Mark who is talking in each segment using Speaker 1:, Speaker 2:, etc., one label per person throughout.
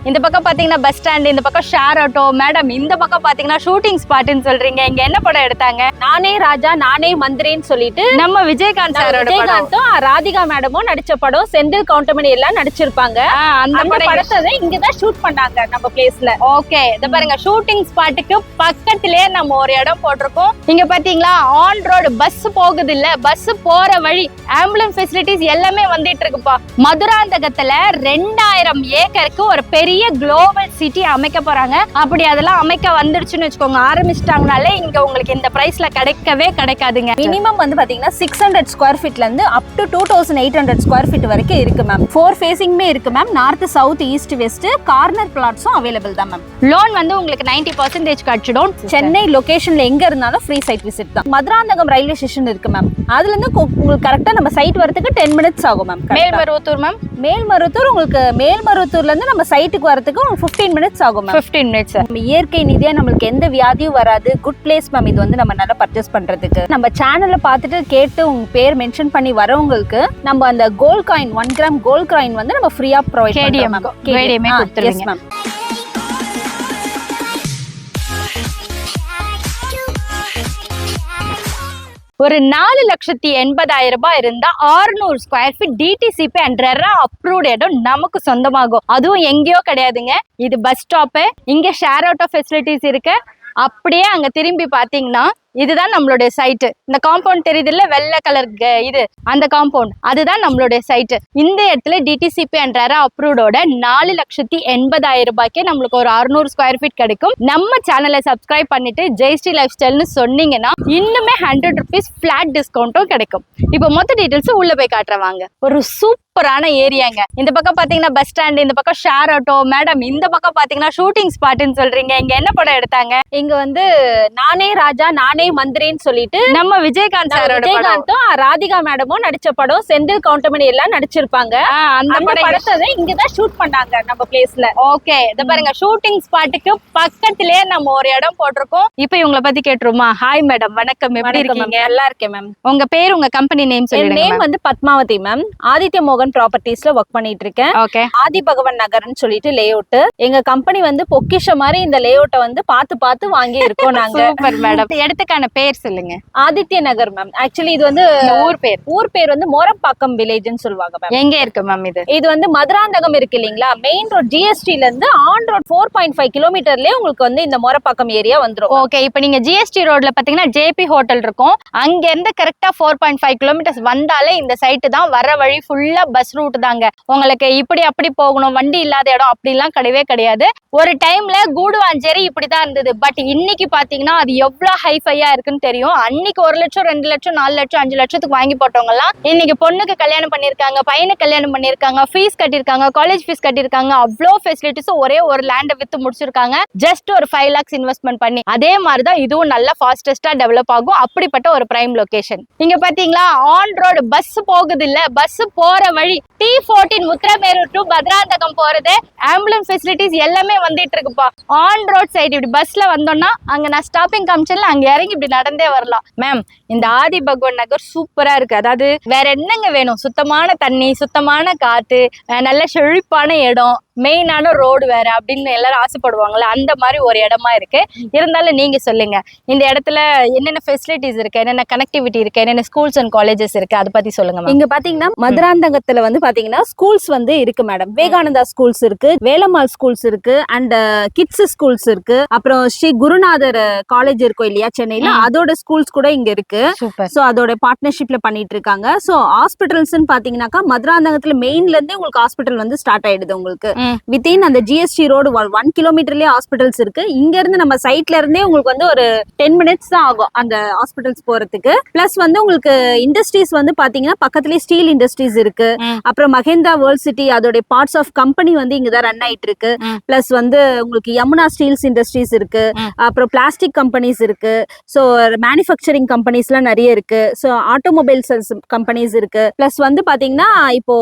Speaker 1: இந்த பக்கம் பாத்தீங்கன்னா பஸ் ஸ்டாண்ட், இந்த பக்கம் ஷேர் ஆட்டோ. மேடம் இந்த பக்கம் பாத்தீங்கன்னா ஷூட்டிங் ஸ்பாட்னு சொல்றீங்க. இங்க என்ன படம் எடுத்தாங்க?
Speaker 2: நானே ராஜா நானே மந்திரின்னு சொல்லிட்டு
Speaker 1: நம்ம விஜயகாந்த் சாரோட படம்.
Speaker 2: விஜயகாந்தும் ராதிகா மேடமும் நடிச்ச படம். செந்தில் கவுண்டமணி எல்லாம் நடிச்சிருப்பாங்க.
Speaker 1: அந்த
Speaker 2: படத்தை இங்கதான் ஷூட் பண்ணாங்க நம்ம பிளேஸ்ல.
Speaker 1: ஓகே, இத பாருங்க, ஷூட்டிங் ஸ்பாட்டுக்கு பக்கத்திலேயே நம்ம ஒரு இடம் போட்டிருக்கோம். இங்க பாத்தீங்களா ஆன் ரோடு பஸ் போகுது இல்ல, பஸ் போற வழி ஆம்புலன்ஸ் ஃபெசிலிட்டிஸ் எல்லாமே வந்துட்டு இருக்குப்பா. மதுராந்தகத்துல 2000 ஏக்கருக்கு ஒரு பெரிய குளோபல் சிட்டி அமைக்க போறாங்க. அப்படி அதெல்லாம் அமைக்க வந்துருச்சுன்னு வச்சுக்கோங்க, ஆரம்பிச்சிட்டாங்கனாலே இங்க உங்களுக்கு இந்த பிரைஸ்ல கிடைக்கவே கிடைக்காதுங்க.
Speaker 2: மினிமம் வந்து பாத்தீங்கன்னா 600 ஸ்கொயர் ஃபீட்ல இருந்து அப் டு 2800 ஸ்கொயர் ஃபீட் வரைக்கும் இருக்கு மேம். 4 ஃபேசிங்குமே இருக்கு ma'am. North, south, east, west, corner பிளாட்ஸும் அவைலபிள் தான் மேம்.
Speaker 1: லோன் வந்து உங்களுக்கு 90% கிடைச்சிடும்.
Speaker 2: சென்னை லொகேஷன்ல எங்க இருந்தாலும் ஃப்ரீ சைட் விசிட் தான். மதுராந்தகம் ரயில்வே ஸ்டேஷன் இருக்கு மேம். அதுல இருந்து உங்களுக்கு கரெக்டா நம்ம சைட் வரதுக்கு 10 மினிட்ஸ் ஆகும் மேம்.
Speaker 1: மேல்மருவத்தூர் மேம்.
Speaker 2: மேல்மருவத்தூர் உங்களுக்கு மேல்மருவத்தூர்ல இருந்து நம்ம சைட்டுக்கு வரதுக்கு 15 மினிட்ஸ் ஆகும் மேம்.
Speaker 1: 15 மினிட்ஸ்.
Speaker 2: நம்ம இயற்கை நிதியா நம்மளுக்கு எந்த வியாதியும் வராது. Good place ma'am. இது வந்து நம்ம நல்லா பர்ச்சேஸ் பண்றதுக்கு நம்ம சேனல்ல பார்த்துட்டு கேட்டு உங்க பேர் மென்ஷன் பண்ணி வரவங்களுக்கு நம்ம அந்த gold coin 1 gram gold coin வந்து நம்ம ஃப்ரீயா ப்ரொவைட் பண்றோம் மேம்.
Speaker 1: கேடிஎம் கொடுத்துருவீங்க மேம். ஒரு 4,80,000 ரூபாய் இருந்தா 600 square feet DTCP and RERA approved இடம் நமக்கு சொந்தமாகும். அதுவும் எங்கேயோ கிடையாதுங்க, இது பஸ் ஸ்டாப்பு. இங்க ஷேர் ஆட்டோ ஃபெசிலிட்டிஸ் இருக்கு. அப்படியே அங்க திரும்பி பாத்தீங்கன்னா இதுதான் நம்மளுடைய சைட்டு. இந்த காம்பவுண்ட் தெரியுது இல்ல, வெள்ளை கலர் இது அந்த காம்பவுண்ட், அதுதான் நம்மளுடைய சைட்டு. இந்த இடத்துல டிடிசிபி அண்ட் ரெரா அப்ரூவ்டோட 4,80,000 ரூபாய்க்கே நம்மளுக்கு ஒரு 600 ஸ்கொயர் ஃபீட் கிடைக்கும். நம்ம சேனலை சப்ஸ்கிரைப் பண்ணிட்டு ஜெயஸ்ரீ லைஃப் ஸ்டைல்னு சொன்னீங்கன்னா இன்னுமே 100 rupees ஃபிளாட் டிஸ்கவுண்ட்டும் கிடைக்கும். இப்போ மொத்த டீட்டெயில்ஸ் உள்ள போய் காட்டுறவாங்க. ஒரு சூப்பரான ஏரியாங்க. இந்த பக்கம் பாத்தீங்கன்னா பஸ் ஸ்டாண்ட், இந்த பக்கம் ஷேர் ஆட்டோ. மேடம் இந்த பக்கம் பாத்தீங்கன்னா ஷூட்டிங் ஸ்பாட்னு சொல்றீங்க. இங்க என்ன படம் எடுத்தாங்க?
Speaker 2: இங்க வந்து நானே ராஜா நானே மந்திரின்னு சொல்லிட்டு
Speaker 1: நம்ம விஜயகாந்த் சாரோட
Speaker 2: விஜயகாந்தும் ராதிகா மேடமும் நடிச்ச படம். செந்தில் கவுண்டமணி எல்லாம் நடிச்சிருப்பாங்க. அந்த படத்தை இங்கதான் ஷூட் பண்ணாங்க நம்ம பிளேஸ்ல.
Speaker 1: ஓகே, இத பாருங்க, ஷூட்டிங் ஸ்பாட்டுக்கு பக்கத்திலேயே நம்ம ஒரு இடம் போட்டிருக்கோம். இப்போ இவங்களை பத்தி கேட்டுருமா? ஹாய் மேடம், வணக்கம், எப்படி இருக்கீங்க?
Speaker 2: நல்லா இருக்கேன் மேம்.
Speaker 1: உங்க பேர், உங்க கம்பெனி நேம் சொல்லுங்க.
Speaker 2: நேம் வந்து பத்மாவதி மேம். ஆதித்ய மோகன் ப்ராப்பர்ட்டிஸ்ல ஒர்க் பண்ணிட்டு இருக்கேன்.
Speaker 1: ஓகே,
Speaker 2: ஆதி பகவன் நகர்னு சொல்லிட்டு லேஅவுட். எங்க கம்பெனி வந்து பொக்கிஷ மாதிரி இந்த லேஅவுட்டை வந்து பார்த்து வாங்கி இருக்கோம் நாங்க.
Speaker 1: Super madam. இடத்துக்கான பேர் சொல்லுங்க.
Speaker 2: ஆதித்ய நகர் மேம். ஆக்சுவலி இது வந்து ஊர் பேர் வந்து மோரப்பாக்கம் வில்லேஜ்னு சொல்லுவாங்க மேம்.
Speaker 1: எங்க இருக்கு மேம் இது?
Speaker 2: இது வந்து மதுராந்தகம் இருக்கு இல்லீங்களா, மெயின் ரோட் ஜிஎஸ்டில இருந்து ஆன் ரோட் 4.5 கிலோமீட்டர்லயே உங்களுக்கு வந்து இந்த மோரப்பாக்கம் ஏரியா வந்துரும்.
Speaker 1: ஓகே, இப்போ நீங்க ஜிஎஸ்டி ரோட்ல பாத்தீங்கன்னா ஜேபி ஹோட்டல் இருக்கும். அங்க இருந்து கரெக்டா 4.5 கிலோமீட்டர்ஸ் வந்தாலே இந்த சைட்டு தான். வர வழி ஃபுல்லா பஸ் ரூட் தாங்க. உங்களுக்கு இப்படி அப்படி போகணும், வண்டி இல்லாத இடம் அப்படிலாம் கிடையவே கிடையாது. ஒரு டைம்ல கூடுவாஞ்சேரி இப்படிதான் இருந்தது. பட் இன்னைக்கு பாத்தீங்கன்னா அது எவ்வளவு ஹைஃபையா இருக்குன்னு தெரியும். அன்னைக்கு 1 லட்சம் 2 லட்சம் 4 லட்சம் 5 லட்சத்துக்கு வாங்கி போட்டவங்க எல்லாம் இன்னைக்கு பொண்ணுக்கு கல்யாணம் பண்ணிருக்காங்க, பையனுக்கு கல்யாணம் பண்ணிருக்காங்க, ஃபீஸ் கட்டிருக்காங்க, காலேஜ் ஃபீஸ் கட்டிருக்காங்க. அவ்வளோ ஃபெசிலிட்டிஸும் ஒரே ஒரு லேண்டை வித்து முடிச்சிருக்காங்க. ஜஸ்ட் ஒரு 5 lakhs இன்வெஸ்ட்மெண்ட் பண்ணி. அதே மாதிரிதான் இதுவும் நல்லா ஃபாஸ்டஸ்டா டெவலப் ஆகும். அப்படிப்பட்ட ஒரு பிரைம் லொகேஷன். இங்க பாத்தீங்களா ஆன் ரோடு பஸ் போகுது இல்ல, பஸ் போற வழி T14 முத்திரமேரூர் டு மதுராந்தகம் போறது. ஆம்புலன்ஸ் ஃபெசிலிட்டிஸ் எல்லாமே வந்துட்டு இருக்குப்பா. ஆன் ரோட் சைடு இப்படி பஸ்ல வந்தோம்னா அங்க நான் ஸ்டாப்பிங் காமிச்சல, அங்க இறங்கி இப்படி நடந்தே வரலாம். மேம் இந்த ஆதி பகவன் நகர் சூப்பரா இருக்கு. அதாவது வேற என்னங்க வேணும்? சுத்தமான தண்ணி, சுத்தமான காத்து, நல்ல செழிப்பான இடம், மெயினான ரோடு வேற அப்படின்னு எல்லாரும் ஆசைப்படுவாங்கல்ல, அந்த மாதிரி ஒரு இடமா இருக்கு. இருந்தாலும் நீங்க சொல்லுங்க, இந்த இடத்துல என்னென்ன ஃபெசிலிட்டிஸ் இருக்கு, என்னென்ன கனெக்டிவிட்டி இருக்கு, என்னென்ன ஸ்கூல்ஸ் அண்ட் காலேஜஸ் இருக்கு, அதை பத்தி சொல்லுங்க.
Speaker 2: இங்க பாத்தீங்கன்னா மதுராந்தகத்துல வந்து பாத்தீங்கன்னா ஸ்கூல்ஸ் வந்து இருக்கு மேடம். விவேகானந்தா ஸ்கூல்ஸ் இருக்கு, வேலம்மாள் ஸ்கூல்ஸ் இருக்கு, அண்ட் கிட்ஸ் ஸ்கூல்ஸ் இருக்கு. அப்புறம் ஸ்ரீ குருநாதர் காலேஜ் இருக்கும் இல்லையா சென்னையில, அதோட ஸ்கூல்ஸ் கூட இங்க இருக்கு. சோ அதோட பார்ட்னர்ஷிப்ல பண்ணிட்டு இருக்காங்க. சோ ஹாஸ்பிட்டல்ஸ் பாத்தீங்கன்னாக்கா மதுராந்தகத்துல மெயின்ல இருந்தே உங்களுக்கு ஹாஸ்பிட்டல் வந்து ஸ்டார்ட் ஆயிடுது. உங்களுக்கு வித்தின் அந்த ஜிஎஸ்டி ரோடு 1 கிலோமீட்டர்லயே ஹாஸ்பிட்டல்ஸ் இருக்கு. இங்க இருந்து நம்ம சைட்ல இருந்தே உங்களுக்கு வந்து ஒரு 10 மினிட்ஸ் தான் ஆகும் அந்த ஹாஸ்பிட்டல்ஸ் போறதுக்கு. பிளஸ் வந்து உங்களுக்கு இண்டஸ்ட்ரீஸ் வந்து பாத்தீங்கன்னா பக்கத்துலயே ஸ்டீல் இண்டஸ்ட்ரீஸ் இருக்கு. அப்புறம் மகேந்திரா வேர்ல்ட் சிட்டி அதோட பார்ட்ஸ் ஆஃப் கம்பெனி வந்து இங்கதான் ரன் ஆயிட்டு இருக்கு. பிளஸ் வந்து உங்களுக்கு யமுனா ஸ்டீல்ஸ் இண்டஸ்ட்ரீஸ் இருக்கு. அப்புறம் பிளாஸ்டிக் கம்பெனிஸ் இருக்கு. ஸோ மேனுஃபேக்சரிங் கம்பெனிஸ்லாம் நிறைய இருக்கு. ஸோ ஆட்டோமொபைல்ஸ் கம்பெனிஸ் இருக்கு. பிளஸ் வந்து பாத்தீங்கன்னா இப்போ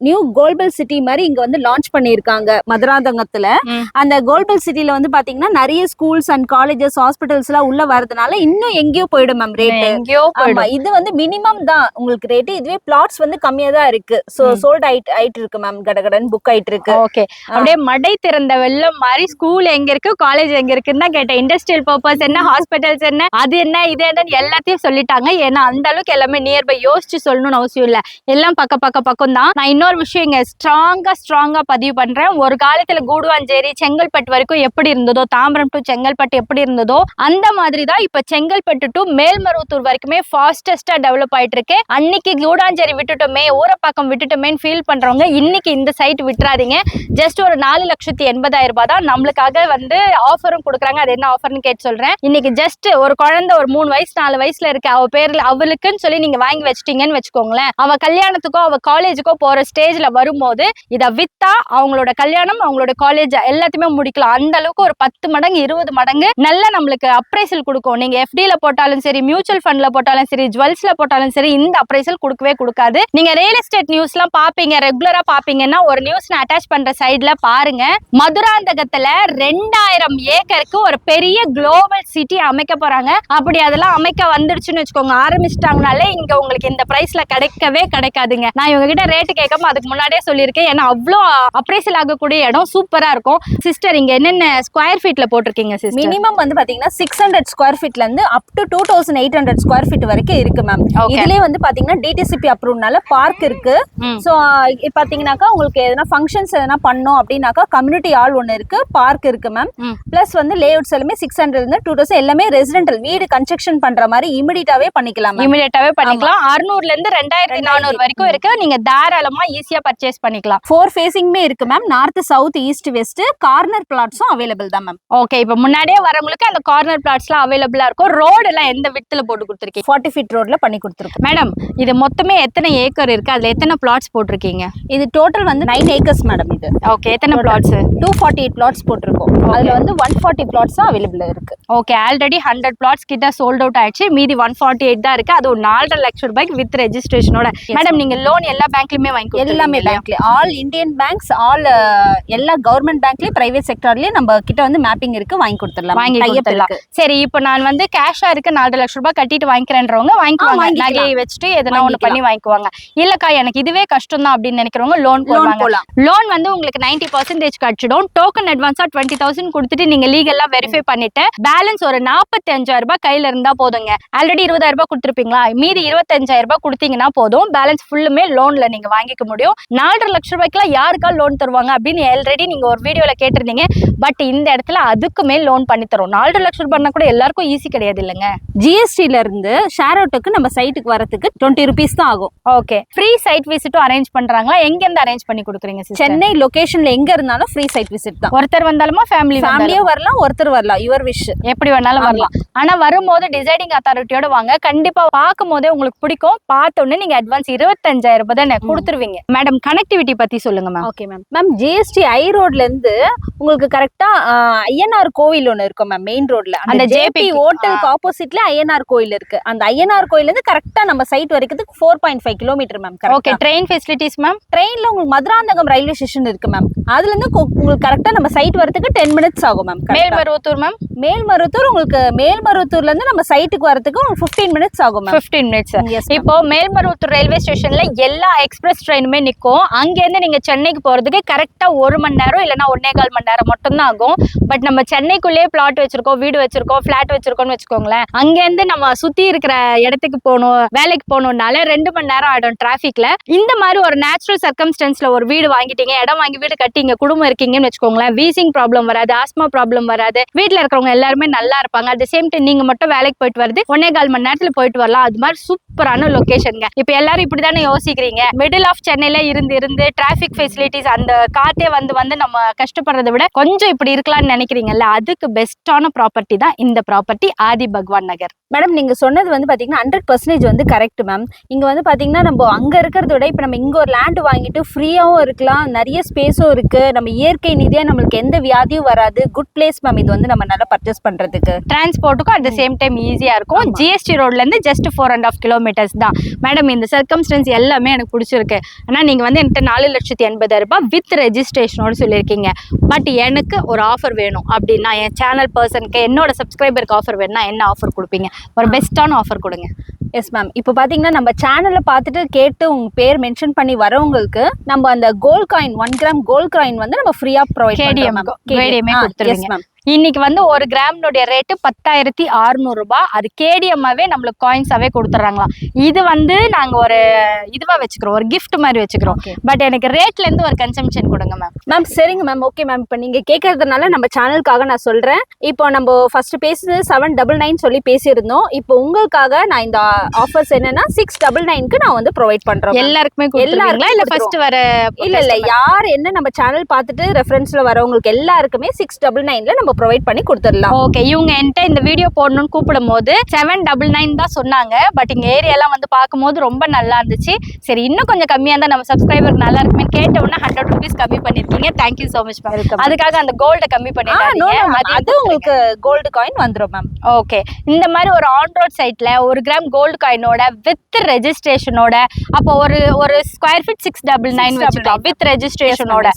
Speaker 2: நியூ குளோபல் சிட்டி மாதிரி இங்க வந்து லான்ச் பண்ணியிருக்காங்க. இருக்காங்க மதுராந்தகத்துல. அந்த கோல்பல் சிட்டில வந்து பாத்தீங்கன்னா நிறைய ஸ்கூல்ஸ் அண்ட் காலேஜஸ் ஹாஸ்பிட்டல்ஸ் எல்லாம் உள்ள வரதுனால இன்னும் எங்கேயோ போயிடும் மேம் ரேட்.
Speaker 1: எங்கேயோ
Speaker 2: ஆமா, இது வந்து மினிமம் தான் உங்களுக்கு ரேட். இதுவே பிளாட்ஸ் வந்து கம்மியா தான் இருக்கு. சோ சோல்ட் ஆயிட்டு இருக்கு மேம், கடகடன் புக் ஆயிட்டு இருக்கு.
Speaker 1: ஓகே, அப்படியே மடை திறந்த வெள்ளம் மாதிரி ஸ்கூல் எங்க இருக்கு, காலேஜ் எங்க இருக்குன்னு தான் கேட்டேன். இண்டஸ்ட்ரியல் பர்பஸ் என்ன, ஹாஸ்பிட்டல்ஸ் என்ன, அது என்ன இது என்னன்னு எல்லாத்தையும் சொல்லிட்டாங்க. ஏன்னா அந்த அளவுக்கு எல்லாமே நியர்பை, யோசிச்சு சொல்லணும்னு அவசியம் இல்ல, எல்லாம் பக்கம் தான். நான் இன்னொரு விஷயம் இங்க ஸ்ட்ராங்கா பதிவு பண்றேன். ஒரு காலத்துல கூடுவாஞ்சேரி செங்கல்பட்டு வரைக்கும் எப்படி இருந்ததோ, தாம்பரம் டு செங்கல்பட்டு எப்படி இருந்ததோ அந்த மாதிரி தான் இப்ப செங்கல்பட்டு டு மேல்மருவத்தூர் வரைக்குமே ஃபாஸ்டஸ்டா டெவலப் ஆயிட்டு இருக்கு. அன்னைக்கு கூடாஞ்சேரி விட்டுட்டோமே, ஊரப்பாக்கம் விட்டுட்டோமேன்னு ஃபீல் பண்றவங்க இன்னைக்கு இந்த சைட் விட்டுறாதீங்க. ஜஸ்ட் ஒரு 4,80,000 ரூபாய் தான் நம்மளுக்காக வந்து ஆஃபரும் கொடுக்குறாங்க. அது என்ன ஆஃபர்னு கேட்டு சொல்றேன். இன்னைக்கு ஜஸ்ட் ஒரு குழந்தை ஒரு 3 வயசு 4 வயசுல இருக்கு, அவ பேர்ல அவளுக்குன்னு சொல்லி நீங்க வாங்கி வச்சிட்டீங்கன்னு வச்சுக்கோங்களேன், அவ கல்யாணத்துக்கோ அவ காலேஜுக்கோ போற ஸ்டேஜ்ல வரும்போது இத வித்தா அவங்களோட கல்யாணம் அவங்களோட காலேஜ் எல்லாத்தையுமே முடிக்கலாம். அந்த அளவுக்கு ஒரு 10 மடங்கு 20 மடங்கு நல்ல நம்மளுக்கு அப்ரைசல் கொடுக்கும். நீங்க எஃப்டில போட்டாலும் சரி, மியூச்சுவல் ஃபண்ட்ல போட்டாலும் சரி, ஜுவல்ஸ்ல போட்டாலும் சரி, இந்த அப்ரைசல் கொடுக்கவே கொடுக்காது. நீங்க ரியல் எஸ்டேட் நியூஸ் எல்லாம் பாப்பீங்க, ரெகுலரா பாப்பீங்கன்னா ஒரு நியூஸ் நான் அட்டாச் பண்ற சைட்ல பாருங்க. மதுராந்தகத்துல 2000 ஏக்கருக்கு ஒரு பெரிய குளோபல் சிட்டி அமைக்க போறாங்க. அப்படி அதெல்லாம் அமைக்க வந்துருச்சுன்னு வச்சுக்கோங்க, ஆரம்பிச்சிட்டாங்கனாலே இங்க உங்களுக்கு இந்த பிரைஸ்ல கிடைக்கவே கிடைக்காதுங்க. நான் இவங்க கிட்ட ரேட்டு கேட்காம அதுக்கு முன்னாடியே சொல்லியிருக்கேன். ஏன்னா அவ்வளோ அப்ரைசல் ஆகக்கூடிய இடம் சூப்பரா இருக்கும். சிஸ்டர் இங்க என்னென்ன ஸ்கொயர் ஃபீட்ல போட்டிருக்கீங்க சிஸ்டர்?
Speaker 2: மினிமம் வந்து பாத்தீங்கன்னா 600 ஸ்கொயர் ஃபீட்ல இருந்து அப் டு 2800 ஸ்கொயர் ஃபீட் வரைக்கும் இருக்கு மேம். இதுலயே வந்து பாத்தீங்கன்னா டிடிசிபி அப்ரூவ்னால பார்க் இருக்கு. சோ பாத்தீங்கன்னாக்கா உங்களுக்கு எதனா ஃபங்க்ஷன்ஸ் எதனா பண்ணோம் அப்படின்னாக்கா கம்யூனிட்டி ஹால் ஒன்னு இருக்கு, பார்க் இருக்கு மேம். பிளஸ் வந்து லேஅவுட்ஸ் எல்லாமே 600 இருந்து 2000 எல்லாமே ரெசிடென்டல் வீடு கன்ஸ்ட்ரக்ஷன் பண்ற மாதிரி இமிடியேட்டாவே பண்ணிக்கலாம்.
Speaker 1: 600ல இருந்து 2400 வரைக்கும் இருக்கு. நீங்க தாராளமா ஈஸியா பர்ச்சேஸ் பண்ணிக்கலாம்.
Speaker 2: 4 ஃபேசிங்மே இருக்கு ma'am. North, south, east, west. Corner பிளாட்ஸும் அவைலபிள் தான் மேம்.
Speaker 1: ஓகே, இப்போ முன்னாடியே வரவங்களுக்கு அந்த கார்னர் பிளாட்ஸ்லாம் அவைலபிளா இருக்கும். ரோடு எல்லாம் எந்த விட்ல போட்டு கொடுத்துருக்கீங்க?
Speaker 2: 40 ஃபீட் ரோட்ல பண்ணி கொடுத்துருக்கோம்
Speaker 1: மேடம். இது மொத்தமே எத்தனை ஏக்கர் இருக்கு, அதுல எத்தனை பிளாட்ஸ் போட்டிருக்கீங்க?
Speaker 2: இது டோட்டல் வந்து 9 ஏக்கர்ஸ் மேடம். இது
Speaker 1: ஓகே, எத்தனை பிளாட்ஸ்?
Speaker 2: 248 பிளாட்ஸ் போட்டிருக்கோம். அதுல வந்து 140 பிளாட்ஸ் தான் அவைலபிள் இருக்கு.
Speaker 1: ஓகே, ஆல்ரெடி 100 பிளாட்ஸ் கிட்ட சோல்ட் அவுட் ஆயிடுச்சு. மீதி 148 தான் இருக்கு. அது ஒரு 4.5 லட்சம் ரூபாய்க்கு வித் ரெஜிஸ்ட்ரேஷனோட. மேடம் நீங்க லோன் எல்லா பேங்க்லயுமே வாங்கி
Speaker 2: எல்லாமே பேங்க்ல, ஆல் இந்தியன் பேங்க்ஸ், ஆல் எல்லா கவர்மெண்ட் பேங்க்லயும் பிரைவேட் செக்டார்லயும் நம்ம கிட்ட வந்து மேப்பிங் இருக்கு, வாங்கி கொடுத்துடலாம்.
Speaker 1: சரி, இப்போ நான் வந்து கேஷா இருக்கு 4 லட்சம் ரூபாய் கட்டிட்டு வாங்கிக்கிறேன்றவங்க வாங்கிக்குவாங்க, நகையை வச்சுட்டு எதனா ஒண்ணு பண்ணி வாங்கிக்குவாங்க. இல்லக்கா எனக்கு இதுவே கஷ்டம் தான் அப்படின்னு நினைக்கிறவங்க லோன் போடுவாங்க. லோன் வந்து உங்களுக்கு 90% கட்டிடும். டோக்கன் அட்வான்ஸா 20,000 கொடுத்துட்டு நீங்க லீகலா வெரிஃபை பண்ணிட்டு பேலன்ஸ் ஒரு 45,000 ரூபாய் கையில இருந்தா போதுங்க. ஆல்ரெடி 20,000 ரூபாய் கொடுத்துருப்பீங்களா, மீதி 25,000 ரூபாய் கொடுத்தீங்கன்னா போதும். பேலன்ஸ் ஃபுல்லுமே லோன்ல நீங்க வாங்கிக்க முடியும். 4.5 லட்சம் ரூபாய்க்குலாம் யாருக்கா லோன் தருவாங்க அப்படின்னு ஆல்ரெடி நீங்க ஒரு வீடியோல கேட்டிருந்தீங்க. பட் இந்த இடத்துல அதுக்குமே லோன் பண்ணி தரும். 4.5 லட்சம் ரூபாய்னா கூட எல்லாருக்கும் ஈஸி கிடையாது இல்லங்க.
Speaker 2: ஜிஎஸ்டில இருந்து ஷேர் அவுட்டுக்கு நம்ம சைட்டுக்கு வரதுக்கு 20 rupees தான் ஆகும்.
Speaker 1: ஓகே, ஃப்ரீ சைட் விசிட்டும் அரேஞ்ச் பண்றாங்களா? எங்க இருந்து அரேஞ்ச் பண்ணி கொடுக்குறீங்க சிஸ்டர்?
Speaker 2: சென்னை லொகேஷன்ல எங்க இருந்தாலும் ஃப்ரீ சைட் விசிட் தான்.
Speaker 1: ஒருத்தர் வந்தாலுமா ஃபேமிலியும்
Speaker 2: வரலாம், ஒருத்தர் வரலாம், யுவர் விஷ்,
Speaker 1: எப்படி வேணாலும் வரலாம். ஆனா வரும்போது டிசைடிங் அத்தாரிட்டியோட வாங்க. கண்டிப்பா பார்க்கும் போதே உங்களுக்கு பிடிக்கும். பார்த்த உடனே நீங்க அட்வான்ஸ் 25,000 ரூபாய் தான் கொடுத்துருவீங்க. மேடம் கனெக்டிவிட்டி பத்தி சொல்லுங்க மேம்.
Speaker 2: Okay ma'am. ஜிஎஸ்டி ஐ ரோட்ல இருந்து உங்களுக்கு கரெக்டா ஐயனார் கோவில் ஒண்ணு இருக்கும் மேம், மெயின் ரோட்ல. அந்த ஜேபி ஹோட்டலுக்கு ஆப்போசிட்ல ஐயனார் கோயில் இருக்கு. அந்த ஐயனார் கோயில இருந்து கரெக்டா நம்ம சைட் வரைக்கும் 4.5 kilometre ma'am.
Speaker 1: Okay, train facilities ma'am?
Speaker 2: ட்ரெயின்ல உங்களுக்கு மதுராந்தகம் ரயில்வே ஸ்டேஷன் இருக்கு மேம். அதுல இருந்து உங்களுக்கு கரெக்டா நம்ம சைட் வரதுக்கு 10 minutes ஆகும் மேம்.
Speaker 1: மேல்மருவத்தூர் மேம்?
Speaker 2: மேல்மருவத்தூர் உங்களுக்கு மேல்மருவத்தூர்ல இருந்து நம்ம சைட்டுக்கு வரதுக்கு 15 minutes ஆகும் மேம்.
Speaker 1: 15 minutes. இப்போ மேல்மருவத்தூர் ரயில்வே ஸ்டேஷன்ல எல்லா எக்ஸ்பிரஸ் ட்ரெயினுமே நிக்கும். அங்க இருந்து நீங்க சென்னைக்கு போறதுக்கு கரெக்டா 1 மணி நேரம் இல்லனா 1.25 மணி நேரம் மட்டும் தான் ஆகும். பட் நம்ம சென்னைக்குள்ளே பிளாட் வச்சிருக்கோம், வீடு வச்சிருக்கோம், பிளாட் வச்சிருக்கோம்னு வச்சுக்கோங்களேன். அங்க இருந்து நம்ம சுத்தி இருக்கிற இடத்துக்கு போகணும், வேலைக்கு போகணும்னால 2 மணி நேரம் ஆயிடும் டிராபிக்ல. இந்த மாதிரி ஒரு நேச்சுரல் சர்க்கம்ஸ்டன்ஸ்ல ஒரு வீடு வாங்கிட்டீங்க, இடம் வாங்கி வீடு கட்டிங்க, குடும்பம் இருக்கீங்கன்னு வச்சுக்கோங்களேன், வீசிங் ப்ராப்ளம் வராது, ஆஸ்மா ப்ராப்ளம் வராது, வீட்டுல இருக்கிறவங்க எல்லாருமே நல்லா இருப்பாங்க. அட் த சேம் டைம் நீங்க மட்டும் வேலைக்கு போயிட்டு வருது 1.25 மணி நேரத்துல போயிட்டு வரலாம். அது மாதிரி சூப்பரான லொகேஷனுங்க. இப்ப எல்லாரும் இப்படிதானே யோசிக்கிறீங்க, மிடில் ஆஃப் சென்னையில இருந்து டிராபிக் ஃபெசிலிட்டிஸ் அந்த காத்தே வந்து நம்ம கஷ்டப்படுறதை விட கொஞ்சம் இப்படி இருக்கலாம்னு நினைக்கிறீங்கல்ல, அதுக்கு பெஸ்டான ப்ராப்பர்ட்டி தான் இந்த ப்ராப்பர்ட்டி, ஆதி பகவான் நகர்.
Speaker 2: மேடம் நீங்க சொன்னது வந்து பாத்தீங்கன்னா 100% வந்து கரெக்ட் மேம். இங்க வந்து பாத்தீங்கன்னா நம்ம அங்க இருக்கிறத விட இப்ப நம்ம இங்க ஒரு லேண்ட் வாங்கிட்டு ஃப்ரீயாவும் இருக்கலாம், நிறைய ஸ்பேஸும் இருக்கு, நம்ம இயற்கை நிதியா நம்மளுக்கு எந்த வியாதியும் வராது. Good place ma'am. இது வந்து நம்ம நல்லா பர்ச்சேஸ் பண்றதுக்கு,
Speaker 1: டிரான்ஸ்போர்ட்டுக்கும் அட் த சேம் டைம் ஈஸியா இருக்கும். ஜிஎஸ்டி ரோட்ல இருந்து ஜஸ்ட் 4.5 கிலோமீட்டர் கிலோமீட்டர்ஸ் தான். மேடம் இந்த சர்க்கம்ஸ்டன்ஸ் எல்லாமே எனக்கு பிடிச்சிருக்கு. ஆனால் நீங்கள் வந்து என்கிட்ட 4,80,000 வித் ரெஜிஸ்ட்ரேஷனோடு சொல்லியிருக்கீங்க. பட் எனக்கு ஒரு ஆஃபர் வேணும் அப்படின்னா, என் சேனல் பர்சனுக்கு என்னோட சப்ஸ்கிரைபருக்கு ஆஃபர் வேணும்னா என்ன ஆஃபர் கொடுப்பீங்க? ஒரு பெஸ்ட்டான ஆஃபர் கொடுங்க.
Speaker 2: Yes ma'am. இப்போ பார்த்தீங்கன்னா நம்ம சேனலை பார்த்துட்டு கேட்டு உங்கள் பேர் மென்ஷன் பண்ணி வரவங்களுக்கு நம்ம அந்த gold coin 1 gram gold coin வந்து நம்ம ஃப்ரீயாக ப்ரொவைட்
Speaker 1: கேடிஎம்மே கொடுத்துருவீங்க. இன்னைக்கு வந்து 1 கிராம்னுடைய ரேட்டு 10,600 ரூபாய். அது கேடிஎம்மாவே நம்மளுக்கு காயின்ஸாவே கொடுத்துட்றாங்களாம். இது வந்து நாங்க ஒரு இதுவா வச்சுக்கிறோம், ஒரு கிஃப்ட் மாதிரி வச்சுக்கிறோம். பட் எனக்கு ரேட்ல இருந்து ஒரு கன்சம்ஷன் கொடுங்க மேம்.
Speaker 2: சரிங்க மேம். Okay ma'am. இப்போ நீங்க கேட்கறதுனால நம்ம சேனலுக்காக நான் சொல்றேன். இப்போ நம்ம ஃபர்ஸ்ட் பேசுறது 799 சொல்லி பேசியிருந்தோம். இப்போ உங்களுக்காக நான் இந்த ஆஃபர்ஸ் என்னன்னா 699க்கு நான் வந்து ப்ரொவைட் பண்றேன்.
Speaker 1: எல்லாருக்குமே கொடுத்துருவீங்களா இல்ல ஃபர்ஸ்ட் வர?
Speaker 2: இல்ல யார் என்ன நம்ம சேனல் பார்த்துட்டு ரெஃபரன்ஸ்ல வரவங்களுக்கு எல்லாருக்குமே 699ல நம்ம ப்ரொவைட் பண்ணி கொடுத்துடலாம்.
Speaker 1: ஓகே. இவங்க என்கிட்ட இந்த வீடியோ போடணும்னு கூப்பிடும் போது 799 தான் சொன்னாங்க. பட் இங்க ஏரியாலாம் வந்து பார்க்கும்போது ரொம்ப நல்லா இருந்துச்சு. சரி இன்னும் கொஞ்சம் கம்மியா இருந்தா நம்ம சப்ஸ்கிரைபர் நல்லா இருக்குமே கேட்ட உடனே 100 rupees கம்மி பண்ணிருக்கீங்க. Thank you so much ma'am. அதுக்காக அந்த கோல்ட கம்மி பண்ணிட்டாங்க.
Speaker 2: அது உங்களுக்கு கோல்டு காயின் வந்துரும் மேம்.
Speaker 1: ஓகே. இந்த மாதிரி ஒரு ஆன் ரோட் சைட்ல 1 கிராம் கோல்டு காயினோட வித் ரெஜிஸ்ட்ரேஷனோட, அப்போ ஒரு ஸ்கொயர் ஃபீட் 699 வச்சுட்டோம் வித் ரெஜிஸ்ட்ரேஷனோட.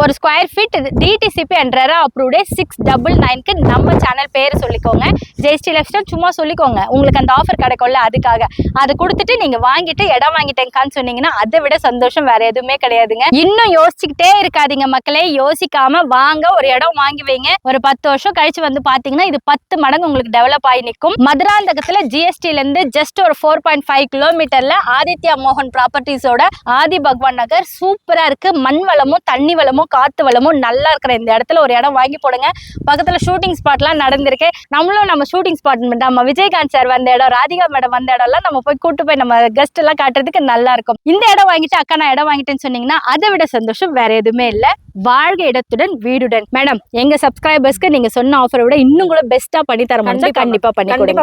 Speaker 1: ஒரு square feet DTCP and RERA அப்ரூவ்டே 699க்கு நம்ம சேனல் பேர் சொல்லிக்கோங்க. ஜெயஸ்ரீ லைஃப் ஸ்டைல் சும்மா சொல்லிக்கோங்க. உங்களுக்கு அந்த ஆஃபர் கிடைக்கும்ல, அதுக்காக அதை கொடுத்துட்டு நீங்க வாங்கிட்டு இடம் வாங்கிட்டேங்கான்னு சொன்னீங்கன்னா அதை விட சந்தோஷம் வேற எதுவுமே கிடையாதுங்க. இன்னும் யோசிச்சுக்கிட்டே இருக்காதீங்க மக்களே. யோசிக்காம வாங்க, ஒரு இடம் வாங்கி வைங்க. ஒரு 10 வருஷம் கழிச்சு வந்து பாத்தீங்கன்னா இது 10 மடங்கு உங்களுக்கு டெவலப் ஆகி நிற்கும். மதுராந்தகத்துல ஜிஎஸ்டில இருந்து ஜஸ்ட் ஒரு 4.5 கிலோமீட்டர்ல ஆதித்யா மோகன் ப்ராப்பர்ட்டிஸோட ஆதி பகவான் நகர் சூப்பரா இருக்கு. மண் வளமும் தண்ணி வளமும் காத்து வளமும் நல்லா இருக்கிற இந்த இடத்துல ஒரு இடம் வாங்கி போடுங்க. பக்கத்துல ஷூட்டிங் ஸ்பாட்லாம் நடந்திருக்கு. நம்ம ஷூட்டிங் ஸ்பாட் நம்ம விஜயகாந்த் சார் வந்த இடம், ராதிகா மேடம் வந்த இடம்லாம் நம்ம போய் கூட்டு போய் நம்ம கெஸ்ட் எல்லாம் காட்டுறதுக்கு நல்லா இருக்கும். இந்த இடம் வாங்கிட்டு அக்கா நான் இடம் வாங்கிட்டேன்னு சொன்னீங்கன்னா அதை விட சந்தோஷம் வேற எதுவுமே இல்ல. வாழ்க இடத்துடன் வீடுடன். மேடம் எங்க சப்ஸ்கிரைபர்ஸ்க்கு நீங்க சொன்ன ஆஃபரை விட இன்னும் கூட பெஸ்டா பண்ணி தர முடிஞ்சா கண்டிப்பா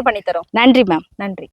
Speaker 1: பண்ணி தரோம்.
Speaker 2: நன்றி மேம்.
Speaker 1: நன்றி.